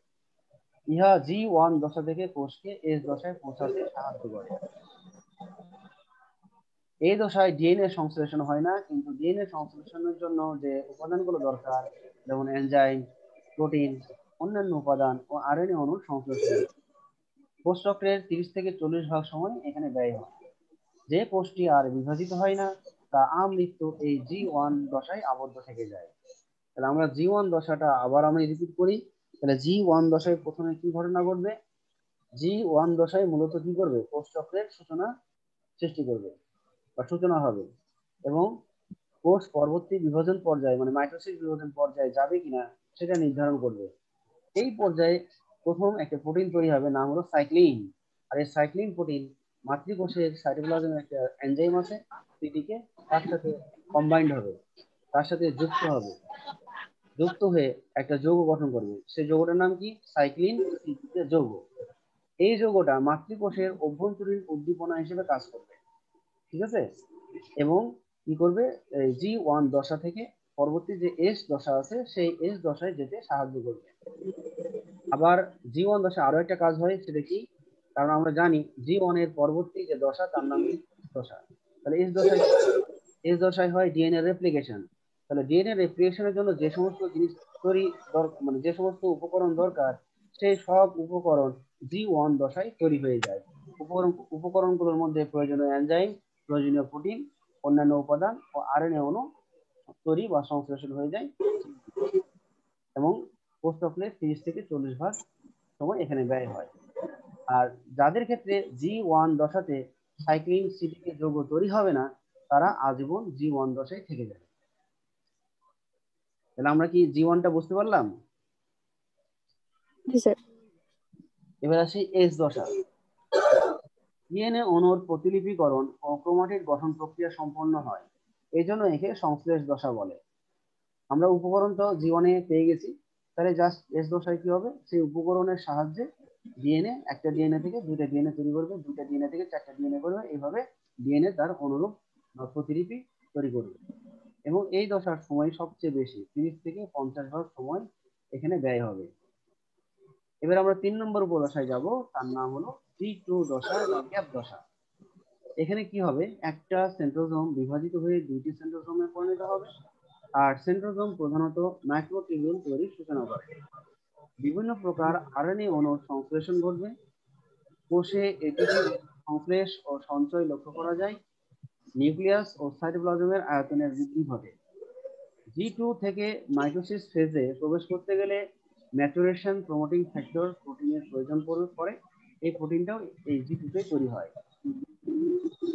ইহা G1 দশা থেকে কোষকে S দশায় পৌঁছাতে সাহায্য করে। এই দশায় ডিএনএ সংশ্লেষণ হয় না, কিন্তু ডিএনএ সংশ্লেষণের জন্য যে উপাদানগুলো দরকার, যেমন এনজাইম, প্রোটিন, অন্যান্য উপাদান ও আরএনএ অণুর সংশ্লেষণ কোষ চক্রের 30 থেকে 40 ভাগ সময় এখানে ব্যয় হয়। যে কোষটি আর বিভাজিত হয় না তা আমৃত্যু এই G1 দশায় আবদ্ধ থেকে যায়। তাহলে আমরা G1 দশাটা আবার আমি রিপিট করি। তাহলে G1 দশায় প্রথমে কি ঘটনা ঘটবে? G1 দশায় মূলত কি করবে? কোষ চক্রের সূচনা সৃষ্টি করবে বা সূচনা হবে, এবং কোষ পরবর্তী বিভাজন পর্যায়ে মানে মাইটোসিস বিভাজন পর্যায়ে যাবে কিনা সেটা নির্ধারণ করবে। এই পর্যায়ে প্রথম একটা প্রোটিন তৈরি হবে, নাম হলো সাইক্লিন। আর এই সাইক্লিন প্রোটিন মাতৃকোষের সাইটোপ্লাজমে একটা এনজাইম আছে সিটিকে, তার সাথে কম্বাইন্ড হবে, তার সাথে যুক্ত হবে, যুক্ত হয়ে একটা যৌগ গঠন করবে। সেই যৌগটার নাম কি? সাইক্লিন সিটিকে যৌগ। এই যৌগটা মাতৃকোষের অভ্যন্তরীণ উদ্দীপনা হিসেবে কাজ করবে, ঠিক আছে? এবং কি করবে? G1 দশা থেকে পরবর্তী যে S দশা আছে সেই S দশায় যেতে সাহায্য করবে। আবার G1 দশা আরো একটা কাজ হয়, সেটা কি? কারণ আমরা জানি G1 এর পরবর্তী যে দশা তার নাম দশা। তাহলে S দশায় হয় ডিএনএ রেপ্লিকেশন। তাহলে ডিএনএ রেপ্লিকেশনের জন্য যে সমস্ত জিনিস তৈরি মানে যে সমস্ত উপকরণ দরকার, সেই সব উপকরণ G1 দশায় তৈরি হয়ে যায়। উপকরণগুলোর মধ্যে প্রয়োজনীয় এনজাইম, প্রয়োজনীয় প্রোটিন, অন্যান্য উপাদান ও আরএনএ অণু তৈরি বা সংশ্লেষণ হয়ে যায়, এবং কোষ চক্রের 30 থেকে 40 ভাগ সময় এখানে ব্যয় হয়। আর যাদের ক্ষেত্রে G1 দশাতে সাইক্লিন সিটিকে যৌগ তৈরি হবে না, তারা আজীবন G1 দশায় থেকে যাবে। তাহলে আমরা কি G1টা বুঝতে পারলাম? জি স্যার। এবার আসি S দশা। ডিএনএ অণুর প্রতিলিপিকরণ ও ক্রোমাটিড গঠন প্রক্রিয়া সম্পন্ন হয়, এই জন্য একে সংশ্লেষ দশা বলে। আমরা উপকরণ তো জীবনে পেয়ে গেছি, তাহলে জাস্ট S দশায় কি হবে? সেই উপকরণের সাহায্যে ডিএনএ একটা ডিএনএ থেকে দুইটা ডিএনএ তৈরি করবে, দুইটা ডিএনএ থেকে চারটা ডিএনএ করবে, এইভাবে ডিএনএ তার অনুরূপ প্রতিলিপি তৈরি করবে। এবং এই দশার সময় সবচেয়ে বেশি 30 থেকে 50 ভাগ সময় এখানে ব্যয় হবে। এবার আমরা 3 নম্বর উপদশায় যাব, তার নাম হলো G2 দশা বা গ্যাপ দশা। এখানে কি হবে? একটা সেন্ট্রোজোম বিভাজিত হয়ে দুইটি সেন্ট্রোজোমে পরিণত হবে, আর সেন্ট্রোজোম প্রধানত মাইক্রোটিউবিউল তৈরির সূচনা করে। বিভিন্ন প্রকার আরএনএ অণুর সংশ্লেষণ ঘটবে। কোষে এটিপি সংশ্লেষ ও সঞ্চয় লক্ষ্য করা যায়। নিউক্লিয়াস ও সাইটোপ্লাজমের আয়তনের বৃদ্ধি ঘটে। G2 থেকে মাইটোসিস ফেজে প্রবেশ করতে গেলে ম্যাচুরেশন প্রমোটিং ফ্যাক্টর প্রোটিনের প্রয়োজন পড়ে। এই প্রোটিনটাও এই G2 তৈরি হয়।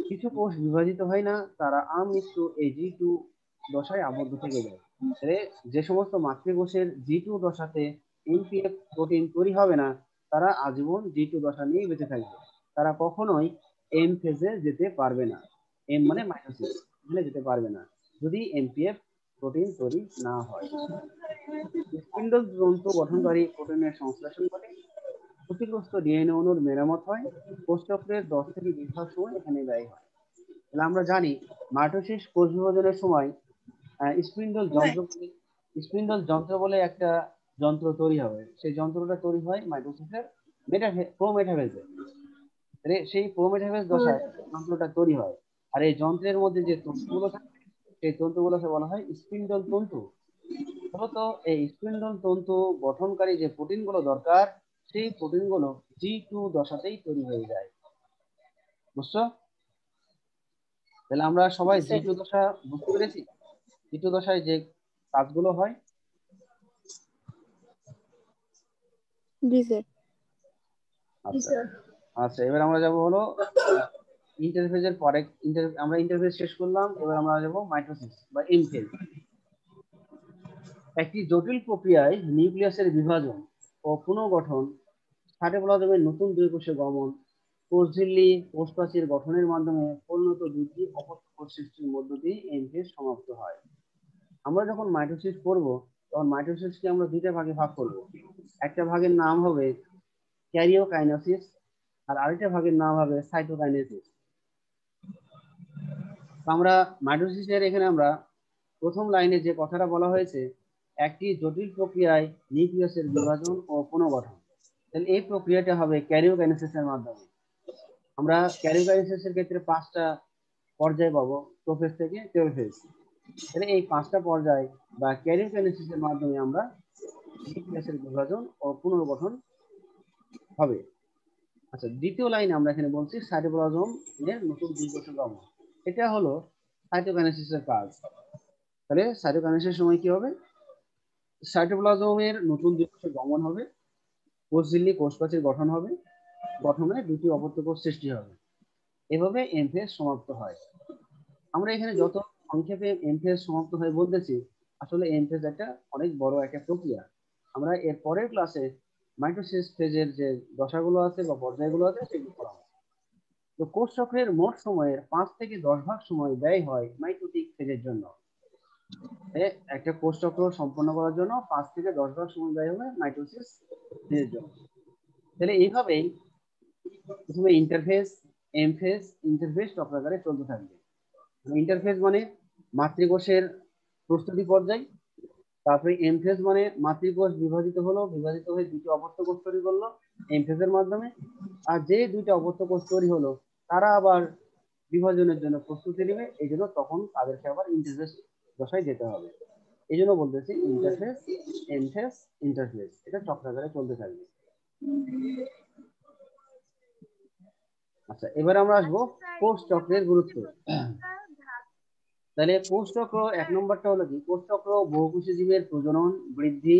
কিছু কোষ বিভাজিত হয় না, তারা আমৃত্যু এই G2 দশায় আবদ্ধ থেকে যায়। যে সমস্ত মাতৃকোষের G2 দশাতে এমপিএফ প্রোটিন তৈরি হবে না, তারা আজীবন G2 দশা নিয়ে বেঁচে থাকবে। তারা কখনোই এম ফেজে যেতে পারবে না, এম মানে মাইটোসিস, এখানে যেতে পারবে না যদি এমপিএফ প্রোটিন তৈরি না হয়। স্পিন্ডল তন্তু গঠনকারী প্রোটিনের সংশ্লেষণ ঘটে। ক্ষতিগ্রস্ত ডিএনএ অণুর মেরামত হয়। কোষ চক্রের 10 থেকে 20 ভাগ সময় এখানে ব্যয় হয়। তাহলে আমরা জানি মাইটোসিস কোষ বিভাজনের সময় স্পিন্ডল যন্ত্র বলে একটা যন্ত্র তৈরি হবে। সেই যন্ত্রটা তৈরি হয় মাইটোসিসের প্রোমেটাফেজে। সেই প্রোমেটাফেজ দশায় যন্ত্রটা তৈরি হয়। আর এই যন্ত্রের মধ্যে যে তন্তুগুলো থাকে, সেই তন্তুগুলোকে বলা হয় স্পিন্ডল তন্তু। মূলত এই স্পিন্ডল তন্তু গঠনকারী যে প্রোটিনগুলো দরকার, সেই প্রোটিনগুলো G2 দশাতেই তৈরি হয়ে যায়। বুঝছো? তাহলে আমরা সবাই G2 দশা বুঝতে পেরেছি। G2 দশায় যে কাজগুলো হয়। জি স্যার। আচ্ছা আচ্ছা, এবার আমরা যাব হলো ইন্টারফেজের পরে। আমরা ইন্টারফেজ শেষ করলাম, এবার আমরা যাব মাইটোসিস বা এম ফেজ। একটি জটিল প্রক্রিয়ায় নিউক্লিয়াসের বিভাজন ও পুনর্গঠন, সাইটোপ্লাজমের নতুন দুই কোষে গমন, কোষঝিল্লি কোষ প্রাচীর গঠনের মাধ্যমে পরিণত দুটি অপত্য কোষ সৃষ্টির মধ্য দিয়ে এম ফেজ সমাপ্ত হয়। আমরা যখন মাইটোসিস করব, তখন মাইটোসিসকে আমরা দুইটা ভাগে ভাগ করব। একটা ভাগের নাম হবে ক্যারিওকাইনেসিস, আর আরেকটা ভাগের নাম হবে সাইটোকাইনেসিস। আমরা মাইটোসিসের এখানে আমরা প্রথম লাইনে যে কথাটা বলা হয়েছে, একটি জটিল প্রক্রিয়ায় নিউক্লিয়াসের বিভাজন ও পুনর্গঠন। তাহলে এই প্রক্রিয়াটা হবে ক্যারিওকাইনেসিসের মাধ্যমে। আমরা ক্যারিওকাইনেসিসের ক্ষেত্রে 5টা পর্যায় পাবো, প্রোফেজ থেকে টেলোফেজ। তাহলে এই 5টা পর্যায় বা ক্যারিওকাইনেসিসের মাধ্যমে আমরা নিউক্লিয়াসের বিভাজন ও পুনর্গঠন হবে। আচ্ছা, দ্বিতীয় লাইনে আমরা এখানে বলছি সাইটোপ্লাজম এর নতুন দ্বিকোষ গমন। এটা হলো সাইটোকাইনেসিসের কাজ। তাহলে সাইটোকাইনেসিসের সময় কি হবে? সাইটোপ্লাজমের নতুন দ্বিকোষ গমন হবে, কোষঝিল্লি কোষপ্রাচীর গঠন হবে, গঠনে দুটি অপত্য কোষ সৃষ্টি হবে। এভাবে এম ফেজ সমাপ্ত হয়। আমরা এখানে যত সংক্ষেপে এম ফেজ সমাপ্ত হয় বলতেছি, আসলে এম ফেজ একটা অনেক বড় একটা প্রক্রিয়া। আমরা এর পরের ক্লাসে মাইটোসিস ফেজের যে দশাগুলো আছে বা পর্যায়গুলো আছে সেগুলো পড়াবো। তো কোষ চক্রের মোট সময়ের 5 থেকে 10 ভাগ সময় ব্যয় হয় মাইটোটিক ফেজের জন্য। একটা কোষ চক্র সম্পন্ন করার জন্য 5 থেকে 10 ভাগ সময় ব্যয় হবে মাইটোসিস ফেজের জন্য। তাহলে এইভাবেই প্রথমে ইন্টারফেজ, এম ফেজ, ইন্টারফেজ চক্রাকারে চলতে থাকবে। ইন্টারফেজ মানে মাতৃকোষের প্রস্তুতি পর্যায়, তারপরে এম ফেজ মানে মাতৃকোষ বিভাজিত হলো, বিভাজিত হয়ে দুটি অপত্য কোষ তৈরি করলো এম ফেজের মাধ্যমে। আর যে দুইটা অপত্য কোষ তৈরি হলো তারা আবার বিভাজনের জন্য প্রস্তুতি নেবে, এই জন্য তখন তাদেরকে আবার ইন্টারফেজ দশায় যেতে হবে। এই জন্য বলতেছি ইন্টারফেজ, এম ফেজ, ইন্টারফেজ, এটা চক্রাকারে চলতে থাকবে। আচ্ছা, এবার আমরা আসবো কোষ চক্রের গুরুত্ব। তাহলে কোষ চক্র 1 নম্বরটা হলো কি? কোষ চক্র বহুকোষী জীবের প্রজনন, বৃদ্ধি,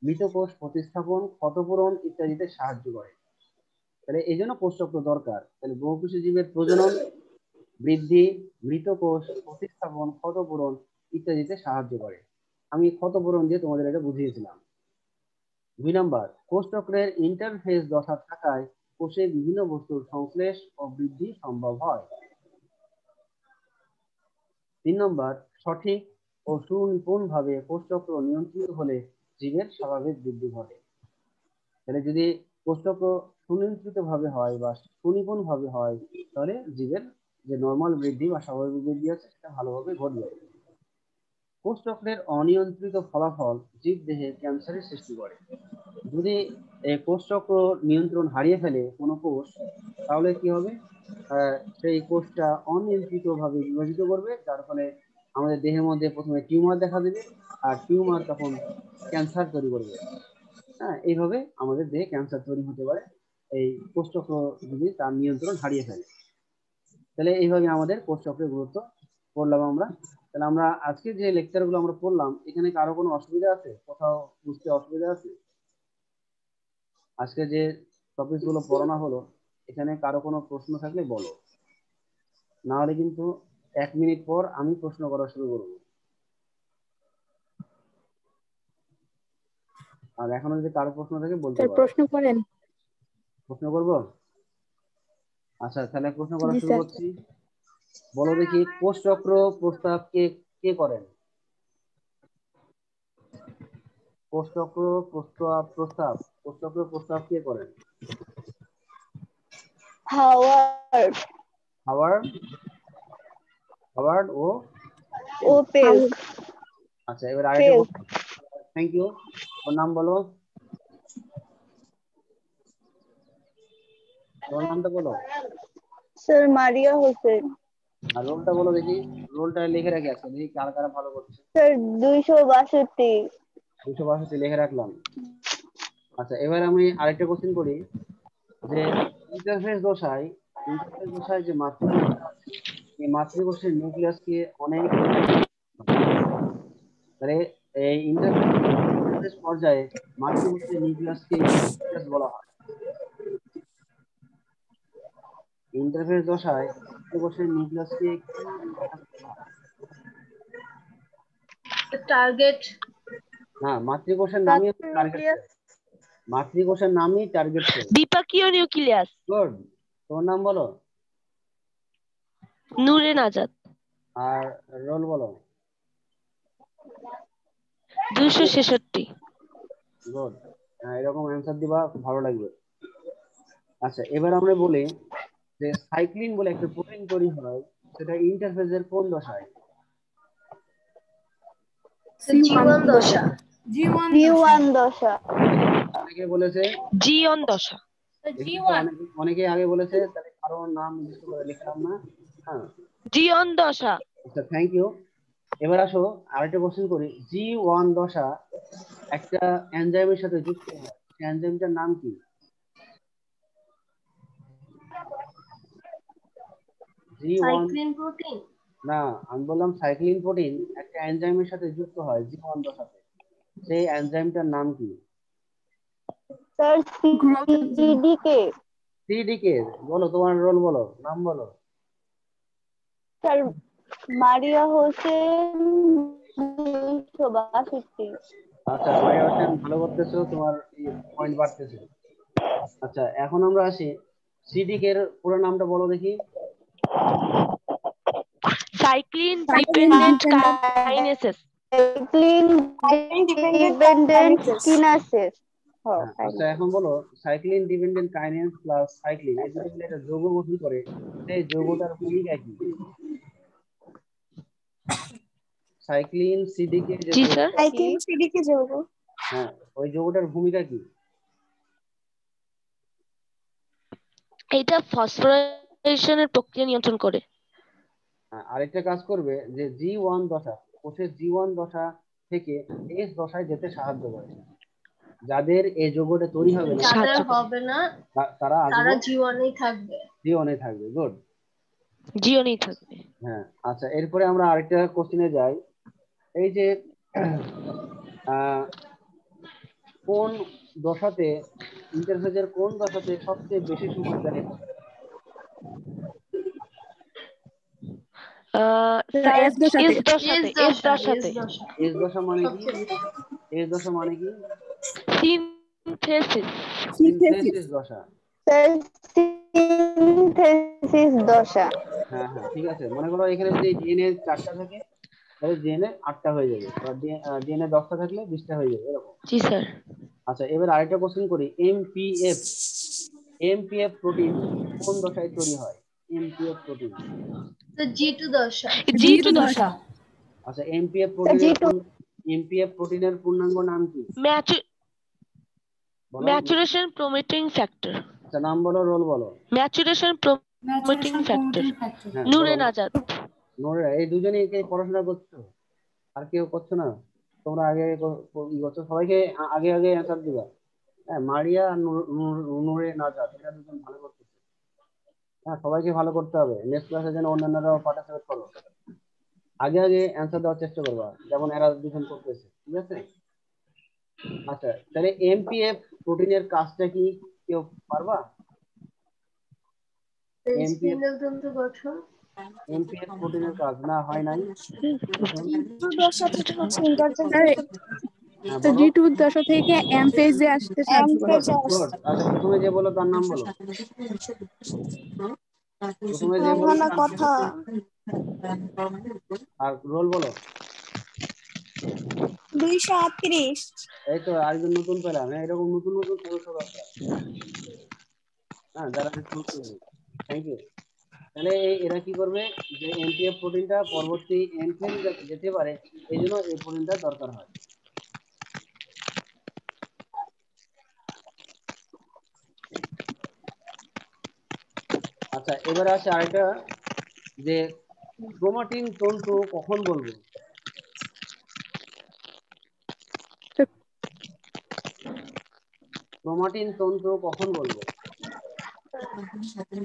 মৃত কোষ প্রতিস্থাপন, ক্ষতপূরণ ইত্যাদিতে সাহায্য করে। তাহলে এই জন্য কোষ চক্র দরকার। তাহলে বহুকোষী জীবের প্রজনন, বৃদ্ধি, মৃত কোষ প্রতিস্থাপন, ক্ষতপূরণ ইত্যাদিতে সাহায্য করে। আমি ক্ষতপূরণ দিয়ে তোমাদের এটা বুঝিয়েছিলাম। 2 নম্বর, কোষ চক্রের ইন্টারফেজ দশা থাকায় কোষে বিভিন্ন বস্তুর সংশ্লেষ ও বৃদ্ধি সম্ভব হয়। 3 নম্বর, সঠিক ও সুনিপুণভাবে কোষ চক্র নিয়ন্ত্রিত হলে জীবের স্বাভাবিক বৃদ্ধি ঘটে। তাহলে যদি কোষ চক্র সুনিয়ন্ত্রিত ভাবে হয় বা সুনিপুণ ভাবে হয়, তাহলে জীবের যে নর্মাল বৃদ্ধি বা স্বাভাবিক বৃদ্ধি আছে সেটা ভালোভাবে ঘটবে। কোষ চক্রের অনিয়ন্ত্রিত ফলাফল জীব দেহে ক্যান্সারের সৃষ্টি করে। যদি এই কোষ চক্র নিয়ন্ত্রণ হারিয়ে ফেলে কোনো কোষ, তাহলে কি হবে? সেই কোষটা অনিয়ন্ত্রিত ভাবে বিভাজিত করবে, যার ফলে আমাদের দেহের মধ্যে প্রথমে টিউমার দেখা দেবে, আর টিউমার তখন ক্যান্সার তৈরি করবে। হ্যাঁ, এইভাবে আমাদের দেহে ক্যান্সার তৈরি হতে পারে এই কোষ চক্র যদি তার নিয়ন্ত্রণ হারিয়ে ফেলে। তাহলে এইভাবে আমাদের কোষ চক্রের গুরুত্ব পড়লাম আমরা। তাহলে আমরা আজকে যে লেকচারগুলো আমরা পড়লাম, এখানে কারো কোনো অসুবিধা আছে? কোথাও বুঝতে অসুবিধা আছে? আজকে যে টপিকগুলো পড়ানো হলো, এখানে কারো কোনো প্রশ্ন থাকলে বলো, না হলে কিন্তু 1 মিনিট পর আমি প্রশ্ন করা শুরু করব। আর এখনো যদি কারো প্রশ্ন থাকে বলতে পারো। প্রশ্ন করেন। প্রশ্ন করব? আচ্ছা, তাহলে প্রশ্ন করা জি শুরু স্যার। করছি। বলো দেখি, কোষ চক্র প্রস্তাব কে করেন? কোষ চক্র প্রস্তাব কে করেন? হাওয়ার্ড হাওয়ার্ড ও পেল্ক। আচ্ছা, এবার আরেকটা প্রশ্ন। Thank you. ওর নাম বলো, ওর নামটা বলো। স্যার মারিয়া হোসেন। আর রোলটা বলো দেখি, রোলটা লিখে রাখি আছে, দেখি কারা কারা ভালো করছে। স্যার 262। 262 লিখে রাখলাম। আচ্ছা, এবার আমি আরেকটা কোশ্চেন করি যে ইন্টারফেস দশায় যে মাতৃকোষটা আছে, এই মাতৃকোষের নিউক্লিয়াসকে অনেক, তাহলে এই ইন্টারফেস পর্যায়ে মাতৃকোষের নিউক্লিয়াসকে বলা হয়। ইন্টারফেস দশায় মাতৃকোষের নিউক্লিয়াসকে কি বলা হয়? টার্গেট। না, মাতৃকোষের নামই টার্গেট সেল। মাতৃকোষের নামই টার্গেট সেল। বিপাকীয় নিউক্লিয়াস। গুড। তোমার নাম বলো। নূরে নাজাত। আর রোল বলো। 266। গুড। এরকম অ্যান্সার দিবা, খুব ভালো লাগবে। আচ্ছা, এবার আমরা বলি যে সাইক্লিন বলে একটা প্রোটিন তৈরি হয়, সেটা ইন্টারফেজের কোন দশায়? C1 দশা। G1 G1 দশা। অনেকে বলেছে জীবন দশা। অনেকে আগে বলেছে, তাহলে কারো নাম নির্দিষ্ট করে লিখলাম না। হ্যাঁ, জীবন দশা। আচ্ছা, থ্যাংক ইউ। এবার আসো আরেকটা কোশ্চেন করি। G1 দশা একটা এনজাইমের সাথে যুক্ত হয়, সেই এনজাইমটার নাম কি? G1 protein. না, আমি বললাম সাইক্লিন প্রোটিন একটা এনজাইমের সাথে যুক্ত হয় G1 দশাতে, সেই এনজাইমটার নাম কি? স্যার সিডিকে। সিডিকে। বলো, তোমার রোল বলো, নাম বলো। স্যার মারিয়া হোসেন 262। আচ্ছা, মারিয়া হোসেন, ভালো করতেছো, তোমার পয়েন্ট বাড়তেছে। আচ্ছা, এখন আমরা আসি সিডিকে এর পুরো নামটা বলো দেখি। Cyclin dependent kinases. Cyclin dependent kinases. হ্যাঁ, আচ্ছা, এখন বলো cyclin dependent kinase plus cyclin এই দুটো মিলে একটা যৌগ গঠন করে, সেই যৌগটার ভূমিকা কি? সাইক্লিন সিডিকে যে জি যৌগ, স্যার। সাইক্লিন সিডিকে যৌগ। হ্যাঁ, ওই যৌগটার ভূমিকা কি? এটা ফসফোরাইলেশনের প্রক্রিয়া নিয়ন্ত্রণ করে। আরেকটা কাজ করবে যে G1 দশা, কোষের G1 দশা থেকে S দশায় যেতে সাহায্য করে। যাদের এই যৌগটা তৈরি হবে না, যাদের হবে না তারা তারা আজীবন জীবনেই থাকবে। জীবনে থাকবে। গুড। জীবনেই থাকবে। হ্যাঁ, আচ্ছা, এরপরে আমরা আরেকটা কোশ্চেনে যাই। এই যে আহ, কোন দশাতে, ইন্টারফেজের কোন দশাতে সবচেয়ে বেশি সময় ব্যয় হয়? স্যার এস দশাতে। এস দশাতে। এস দশাতে। এস দশা মানে কি? এস দশা মানে কি? সিনথেসিস। সিনথেসিস দশা। স্যার সিনথেসিস দশা। হ্যাঁ হ্যাঁ, ঠিক আছে। মনে করো এখানে যদি ডিএনএ 4টা থাকে, তাহলে ডিএনএ 8টা হয়ে যাবে, বা ডিএনএ 10টা থাকলে 20টা হয়ে যাবে, এরকম। জি স্যার। আচ্ছা, এবার আরেকটা কোশ্চেন করি। এমপিএফ প্রোটিন কোন দশায় তৈরি হয়? এমপিএফ প্রোটিন। তো G2 দশা। জি2 দশা। আচ্ছা, G2 এমপিএফ প্রোটিনের পূর্ণাঙ্গ নাম কি? বলো। Maturation promoting factor. আচ্ছা, নাম বলো, রোল বলো। Maturation promoting factor. হ্যাঁ, নূরে বলো। নাজাত। নোরা, এই দুজনেই কে পড়াশোনা করছো? আর কেউ করছো না? তোমরা আগে করছো, সবাইকে আগে আগে অ্যান্সার দিবা। হ্যাঁ, মারিয়া আর নূরে নাজাত, এরা দুজন ভালো করতেছে। হ্যাঁ, সবাইকে ভালো করতে হবে, নেক্সট ক্লাসে যেন অন্যান্যরাও পার্টিসিপেট করো। আগে আগে অ্যান্সার দেওয়ার চেষ্টা করবা, যেমন এরা দুজন করতেছে, ঠিক আছে? আচ্ছা, তাহলে এমপিএফ প্রোটিনের কাজটা কি কেউ পারবা? এমপিএফ স্পিন্ডল তন্তু গঠন। এমপিএফ প্রোটিনের কাজ না হয় নাই? দশা থেকে হচ্ছে ইন্টারফেজ। হ্যাঁ, তো বলো। জি2 দশা থেকে এম ফেজে আসতে সাহায্য করে। Good. আচ্ছা, প্রথমে যে বলো তার নাম বলো। প্রথমে যে বলো তার নাম কথা। আর রোল বলো। 238। এই তো আরেকজন নতুন পেলাম। হ্যাঁ, এরকম নতুন নতুন সদস্য দরকার। হ্যাঁ, যারা রেসপন্স করবে। Thank you. তাহলে এরা কি করবে, যে এমপিএফ প্রোটিনটা পরবর্তী এনফেজ যেতে পারে, এই জন্য এই প্রোটিনটা দরকার হয়। আচ্ছা, এবারে আসে আরেকটা, যে ক্রোমাটিন তন্তু কখন বলবো? ক্রোমাটিন তন্তু কখন বলবো?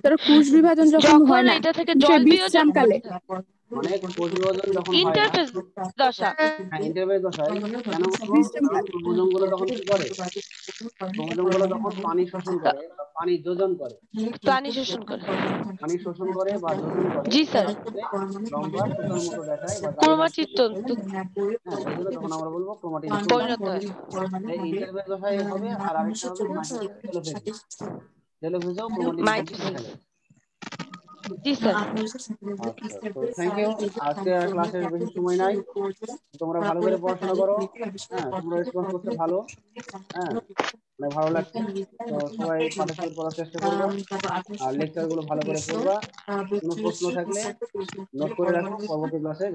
তোর কোষ বিভাজন যখন হয় না, এটা থেকে কোষের জল বিয়োজন বিশ্রামকালে। মানে কোষ বিভাজন যখন হয় না। ইন্টারফেজ দশা। হ্যাঁ, ইন্টারফেজ দশায়। কেন বলবো? কারণ বিশ্রামকালে। ক্রোমোজোম গুলো তখন কি করে? ক্রোমোজোম গুলো তখন পানি শোষণ করে বা পানি যোজন করে। পানি শোষণ করে। পানি শোষণ করে বা যোজন করে, জি স্যার। যার ফলে লম্বা সুতার মতো দেখায় বা গাড়ির মতো ক্রোমাটিন দেখতে। তন্তু হ্যাঁ, এই জন্য তখন আমরা বলবো ক্রোমাটিন তন্তু। পরিণত হয়। এই ইন্টারফেজ দশায় হবে। আর আরেকটা হবে মাইটোসিস টেলোফেজ। টেলোফেজেও ক্রোমাটিন তন্তু মাইটোসিস। দেখা যায়। জি স্যার। আচ্ছা, তো থ্যাংক ইউ। আজকে ক্লাসের বেশি সময় নাই, তোমরা ভালো করে পড়াশোনা করো। হ্যাঁ, তোমরা রেসপন্স করতে ভালো। হ্যাঁ, মানে ভালো লাগছে। তো সবাই পার্টিসিপেট করার চেষ্টা করবা, আর লেকচার গুলো ভালো করে পড়বা। কোনো প্রশ্ন থাকলে নোট করে রাখো, পরবর্তী ক্লাসে